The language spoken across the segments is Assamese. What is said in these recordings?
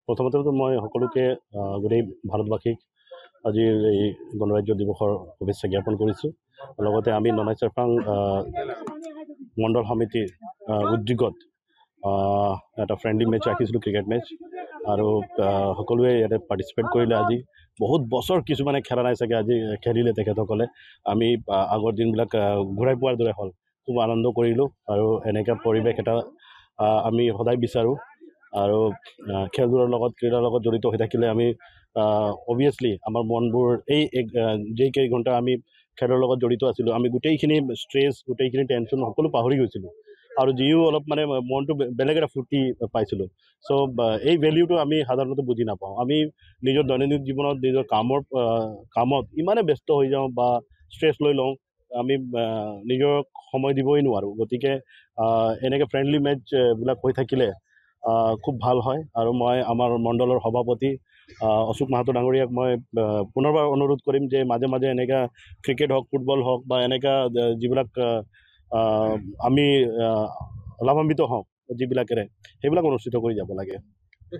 প্ৰথমতে মই সকলোকে গোটেই ভাৰতবাসীক আজিৰ এই গণৰাজ্য দিৱসৰ শুভেচ্ছা জ্ঞাপন কৰিছোঁ। লগতে আমি ননাই চেৰফাং মণ্ডল সমিতিৰ উদ্যোগত এটা ফ্ৰেণ্ডলি মেচ ৰাখিছিলোঁ, ক্ৰিকেট মেচ, আৰু সকলোৱে ইয়াতে পাৰ্টিচিপেট কৰিলে। আজি বহুত বছৰ কিছুমানে খেলা নাই চাগে, আজি খেলিলে তেখেতসকলে। আমি আগৰ দিনবিলাক ঘূৰাই পোৱাৰ দৰে হ'ল, খুব আনন্দ কৰিলোঁ। আৰু এনেকুৱা পৰিৱেশ এটা আমি সদায় বিচাৰোঁ। আৰু খেলবোৰৰ লগত, ক্ৰীড়াৰ লগত জড়িত হৈ থাকিলে আমি অবভিয়াছলি আমাৰ মনবোৰ যেই কেইঘণ্টা আমি খেলৰ লগত জড়িত আছিলোঁ, আমি গোটেইখিনি ষ্ট্ৰেছ, গোটেইখিনি টেনশ্যন সকলো পাহৰি গৈছিলোঁ। আৰু যিও অলপ মানে মনটো বেলেগ এটা ফূৰ্তি পাইছিলোঁ। চ' এই ভেলিউটো আমি সাধাৰণতে বুজি নাপাওঁ। আমি নিজৰ দৈনন্দিন জীৱনত, নিজৰ কামত ইমানে ব্যস্ত হৈ যাওঁ বা ষ্ট্ৰেছ লৈ লওঁ, আমি নিজক সময় দিবই নোৱাৰোঁ। গতিকে এনেকৈ ফ্ৰেণ্ডলি মেচবিলাক হৈ থাকিলে খুব ভাল হয়। আৰু মই আমাৰ মণ্ডলৰ সভাপতি অশোক মাহাতো ডাঙৰীয়াক মই পুনৰবাৰ অনুৰোধ কৰিম যে মাজে মাজে এনেকুৱা ক্ৰিকেট হওক, ফুটবল হওক বা এনেকুৱা যিবিলাক আমি লাভান্বিত হওঁ যিবিলাকেৰে, সেইবিলাক অনুষ্ঠিত কৰি যাব লাগে।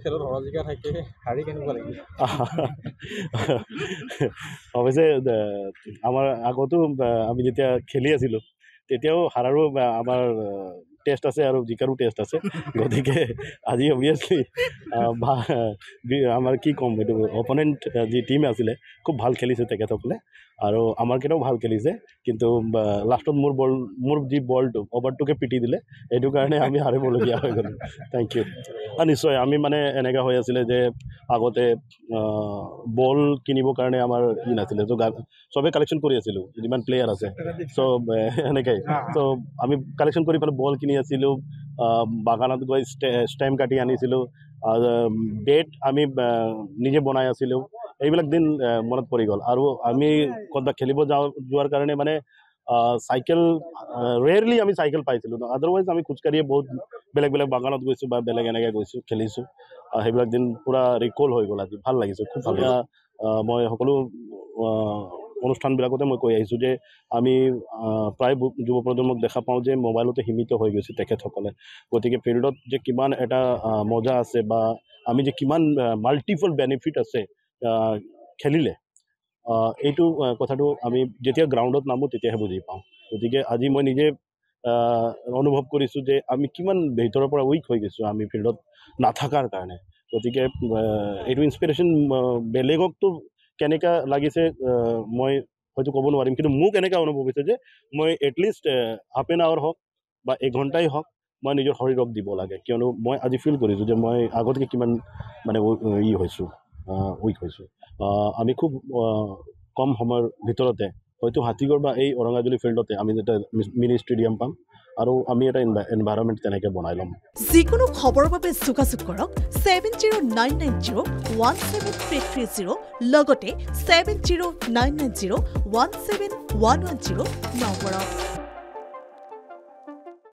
খেলত হৰজিকা থাকে, হাৰি কেনেকুৱা লাগিল? অৱশ্যে আমাৰ আগতো আমি যেতিয়া খেলি আছিলোঁ তেতিয়াও হাৰাৰো আমাৰ টেষ্ট আছে আৰু জিকাৰো টেষ্ট আছে। গতিকে আজি অবভিয়াছলি আমাৰ কি ক'ম, এইটো অপনেণ্ট যি টীম আছিলে খুব ভাল খেলিছে তেখেতসকলে, আৰু আমাৰ কেইটাও ভাল খেলিছে। কিন্তু লাষ্টত মোৰ যি বলটো অভাৰটোকে পিটি দিলে, সেইটো কাৰণে আমি হাৰিবলগীয়া হৈ গ'লোঁ। Thank you. নিশ্চয় আমি মানে এনেকুৱা হৈ আছিলে যে আগতে বল কিনিবৰ কাৰণে আমাৰ নাছিলে, চ' চবেই কালেকশ্যন কৰি আছিলোঁ যিমান প্লেয়াৰ আছে। চ' এনেকৈ আমি কালেকশ্যন কৰি পেলাই বল কিনি আছিলোঁ, বাগানত গৈ ষ্টেম্প কাটি আনিছিলোঁ, বেট আমি নিজে বনাই আছিলোঁ। এইবিলাক দিন মনত পৰি গ'ল। আৰু আমি ক'ৰবাত খেলিব যোৱাৰ কাৰণে মানে চাইকেল ৰেয়াৰলি আমি চাইকেল পাইছিলোঁ, আদাৰৱাইজ আমি খোজকাঢ়িয়ে বহুত বেলেগ বেলেগ বাগানত গৈছোঁ বা বেলেগ এনেকৈ গৈছোঁ, খেলিছোঁ। সেইবিলাক দিন পূৰা ৰিকল হৈ গ'ল। আজি ভাল লাগিছে, খুব ভাল। মই সকলো অনুষ্ঠানবিলাকতে মই কৈ আহিছোঁ যে আমি প্ৰায় যুৱ প্ৰজন্মক দেখা পাওঁ যে মোবাইলতে সীমিত হৈ গৈছে তেখেতসকলে। গতিকে ফিল্ডত যে কিমান এটা মজা আছে বা আমি যে কিমান মাল্টিপল বেনিফিট আছে খেলিলে, এইটো কথাটো আমি যেতিয়া গ্ৰাউণ্ডত নামোঁ তেতিয়াহে বুজি পাওঁ। গতিকে আজি মই নিজে অনুভৱ কৰিছোঁ যে আমি কিমান ভিতৰৰ পৰা উইক হৈ গৈছোঁ আমি ফিল্ডত নাথাকাৰ কাৰণে। গতিকে এইটো ইনস্পিৰেশ্যন বেলেগকতো কেনেকুৱা লাগিছে মই হয়তো ক'ব নোৱাৰিম, কিন্তু মোক এনেকুৱা অনুভৱ হৈছে যে মই এটলিষ্ট হাফ এন আৱাৰ হওক বা এঘণ্টাই হওক মই নিজৰ শৰীৰক দিব লাগে। কিয়নো মই আজি ফিল কৰিছোঁ যে মই আগতকৈ কিমান মানে উইক হৈছোঁ। আমি খুব কম সময়ৰ ভিতৰতে হয়তো হাতীগড় বা এই অৰঙাজুলি ফিল্ডতে আমি যেতিয়া মিনি ষ্টেডিয়াম পাম আৰু আমি এটা এনভাইৰনমেণ্ট তেনেকৈ বনাই ল'ম। যিকোনো খবৰৰ বাবে যোগাযোগ কৰক 7099017330 লগতে 7099017110 নম্বৰত।